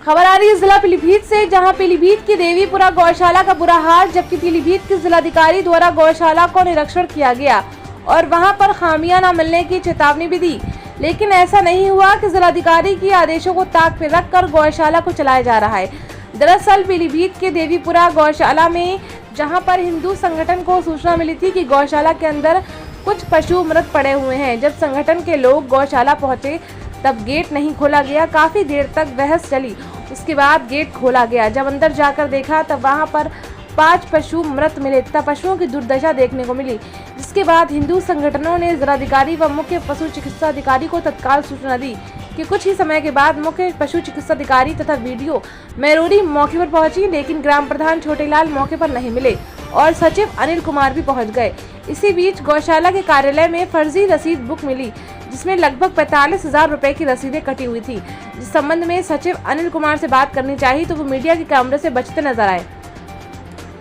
खबर आ रही है जिला पीलीभीत से, जहां पीलीभीत की देवीपुरा गौशाला का बुरा हाल, जबकि पीलीभीत के जिलाधिकारी द्वारा गौशाला को निरीक्षण किया गया और वहां पर खामियां न मिलने की चेतावनी भी दी, लेकिन ऐसा नहीं हुआ कि जिलाधिकारी के आदेशों को ताक पर रखकर गौशाला को चलाया जा रहा है। दरअसल पीलीभीत के देवीपुरा गौशाला में जहां पर हिंदू संगठन को सूचना मिली थी कि गौशाला के अंदर कुछ पशु मृत पड़े हुए हैं, जब संगठन के लोग गौशाला पहुंचे तब गेट नहीं खोला गया। काफी देर तक बहस चली, उसके बाद गेट खोला गया। जब अंदर जाकर देखा तब वहां पर 5 पशु मृत मिले तथा पशुओं की दुर्दशा देखने को मिली, जिसके बाद हिंदू संगठनों ने जिलाधिकारी व मुख्य पशु चिकित्सा अधिकारी को तत्काल सूचना दी कि कुछ ही समय के बाद मुख्य पशु चिकित्सा अधिकारी तथा वीडियो मैरोरी मौके पर पहुंची, लेकिन ग्राम प्रधान छोटेलाल मौके पर नहीं मिले और सचिव अनिल कुमार भी पहुंच गए। इसी बीच गौशाला के कार्यालय में फर्जी रसीद बुक मिली, जिसमें लगभग 45,000 रुपए की रसीदें कटी हुई थी। जिस संबंध में सचिव अनिल कुमार से बात करनी चाहिए तो वो मीडिया के कैमरे से बचते नजर आए।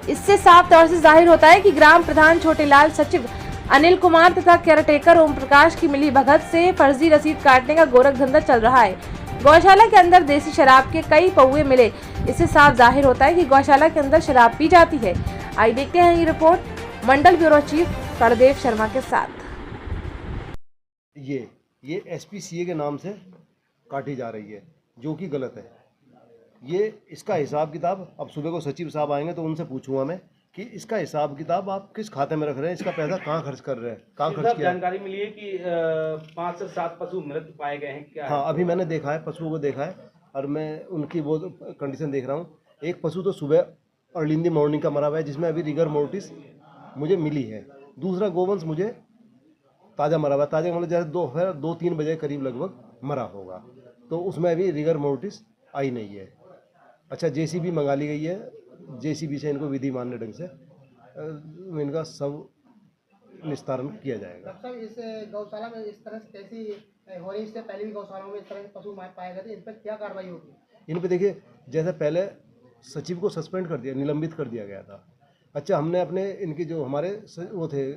इससे साफ तौर से जाहिर होता है कि ग्राम प्रधान छोटेलाल, सचिव अनिल कुमार तथा केयरटेकर ओम प्रकाश की मिली भगत से फर्जी रसीद काटने का गोरख धंधा चल रहा है। गौशाला के अंदर देसी शराब के कई पौवे मिले, इससे साफ जाहिर होता है कि गौशाला के अंदर शराब पी जाती है। आइए देखते हैं ये रिपोर्ट मंडल ब्यूरो चीफ करदेव शर्मा के साथ। ये एसपीसीए के नाम से काटी जा रही है, जो कि गलत है। ये इसका हिसाब किताब अब सुबह को सचिव साहब आएंगे तो उनसे पूछूंगा मैं कि इसका हिसाब किताब आप किस खाते में रख रहे हैं, इसका पैसा कहाँ खर्च कर रहे हैं, कहाँ खर्च किया। जानकारी मिली है कि 5 से 7 पशु मृत पाए गए हैं। क्या हाँ, अभी मैंने देखा है, पशुओं को देखा है और मैं उनकी वो कंडीशन देख रहा हूँ। एक पशु तो सुबह अर्ली मॉर्निंग का मरा हुआ है, जिसमें अभी रिगर मोर्टिस मुझे मिली है। दूसरा गोवंश मुझे ताज़ा मरा हुआ, ताज़ा मतलब जैसे 2-3 बजे करीब लगभग मरा होगा, तो उसमें अभी रिगर मोर्टिस आई नहीं है। अच्छा, जेसीबी मंगा ली गई है, जेसीबी से इनको विधि मान्य ढंग से इनका सब निस्तारण किया जाएगा। सर, इस गौशाला में इस तरह से कैसी हो रही, इससे पहले भी गौशालाओं में इस तरह के पशु पाए गए थे, इन पर क्या कार्रवाई होगी? इन पर देखिए, जैसे पहले सचिव को सस्पेंड कर दिया, निलंबित कर दिया गया था। अच्छा, हमने अपने इनके जो हमारे वो थे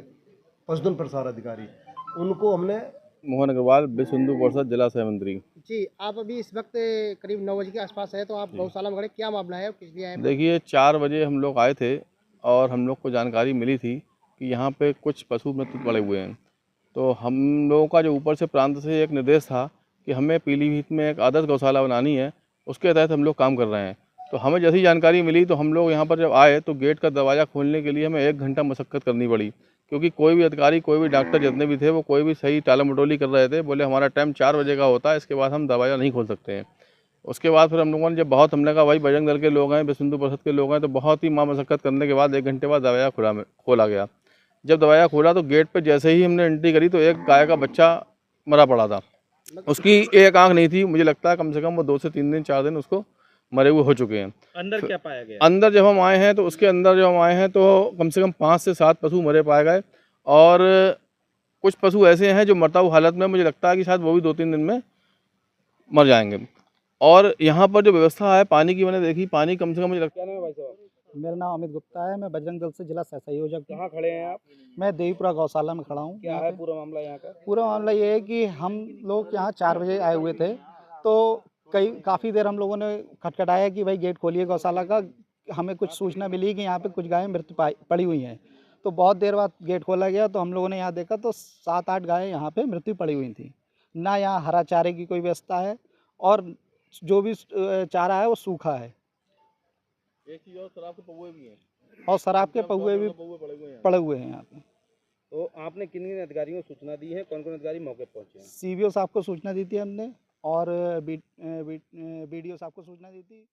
पशुधन प्रसार अधिकारी, उनको हमने मोहन अग्रवाल, विश्व हिंदू परिषद जिला सहमंत्री जी। आप अभी इस वक्त करीब 9 बजे के आसपास है, तो आप गौशाला में खड़े, क्या मामला है, किस लिए आए? देखिए, 4 बजे हम लोग आए थे और हम लोग को जानकारी मिली थी कि यहाँ पे कुछ पशु मृत पड़े हुए हैं। तो हम लोगों का जो ऊपर से प्रांत से एक निर्देश था कि हमें पीलीभीत में एक आदर्श गौशाला बनानी है, उसके तहत हम लोग काम कर रहे हैं। तो हमें जैसी जानकारी मिली तो हम लोग यहाँ पर जब आए तो गेट का दरवाज़ा खोलने के लिए हमें 1 घंटा मशक्क़त करनी पड़ी, क्योंकि कोई भी अधिकारी, कोई भी डॉक्टर जितने भी थे वो कोई भी सही टाला मटोली कर रहे थे। बोले हमारा टाइम 4 बजे का होता है, इसके बाद हम दरवाज़ा नहीं खोल सकते हैं। उसके बाद फिर हम लोगों ने जब बहुत हमने कहा भाई बजरंग दल के लोग हैं, विश्व हिंदू परिषद के लोग हैं, तो बहुत ही मशक्क़त करने के बाद 1 घंटे बाद दरवाज़ा खोला गया। जब दरवाज़ा खोला तो गेट पर जैसे ही हमने एंट्री करी तो एक गाय का बच्चा मरा पड़ा था। उसकी एक आँख नहीं थी, मुझे लगता है कम से कम वो 2 से 3 दिन 4 दिन उसको मरे हुए हो चुके हैं। अंदर क्या पाया गया? अंदर जब हम आए हैं तो उसके अंदर जब हम आए हैं तो कम से कम 5 से 7 पशु मरे पाए गए और कुछ पशु ऐसे हैं जो मरता हुआ हालत में, मुझे लगता है कि शायद वो भी 2-3 दिन में मर जाएंगे। और यहाँ पर जो व्यवस्था है पानी की, मैंने देखी, पानी कम से कम मुझे लगता है। भाई साहब, मेरा नाम अमित गुप्ता है, मैं बजरंग दल से जिला सहयोजक। कहाँ खड़े हैं आप? मैं देवीपुरा गौशाला में खड़ा हूँ। क्या है पूरा मामला यहाँ का? पूरा मामला ये है कि हम लोग यहाँ 4 बजे आए हुए थे, तो काफ़ी देर हम लोगों ने खटखटाया कि भाई गेट खोलिए गौशाला का। हमें कुछ सूचना मिली कि यहाँ पे कुछ गायें मृत पड़ी हुई हैं, तो बहुत देर बाद गेट खोला गया तो हम लोगों ने यहाँ देखा तो 7-8 गायें यहाँ पे मृत्यु पड़ी हुई थी। ना यहाँ हरा चारे की कोई व्यवस्था है और जो भी चारा है वो सूखा है। एक चीज़ और, शराब के पौवे भी हैं और शराब के पौवे भी पड़े हुए हैं यहाँ पे। तो आपने किन अधिकारियों को सूचना दी है? कौन कौन अधिकारी मौके पर पहुँचे हैं? सीबीओ साहब को सूचना दी थी हमने और बीडीओ साहब को सूचना दी थी।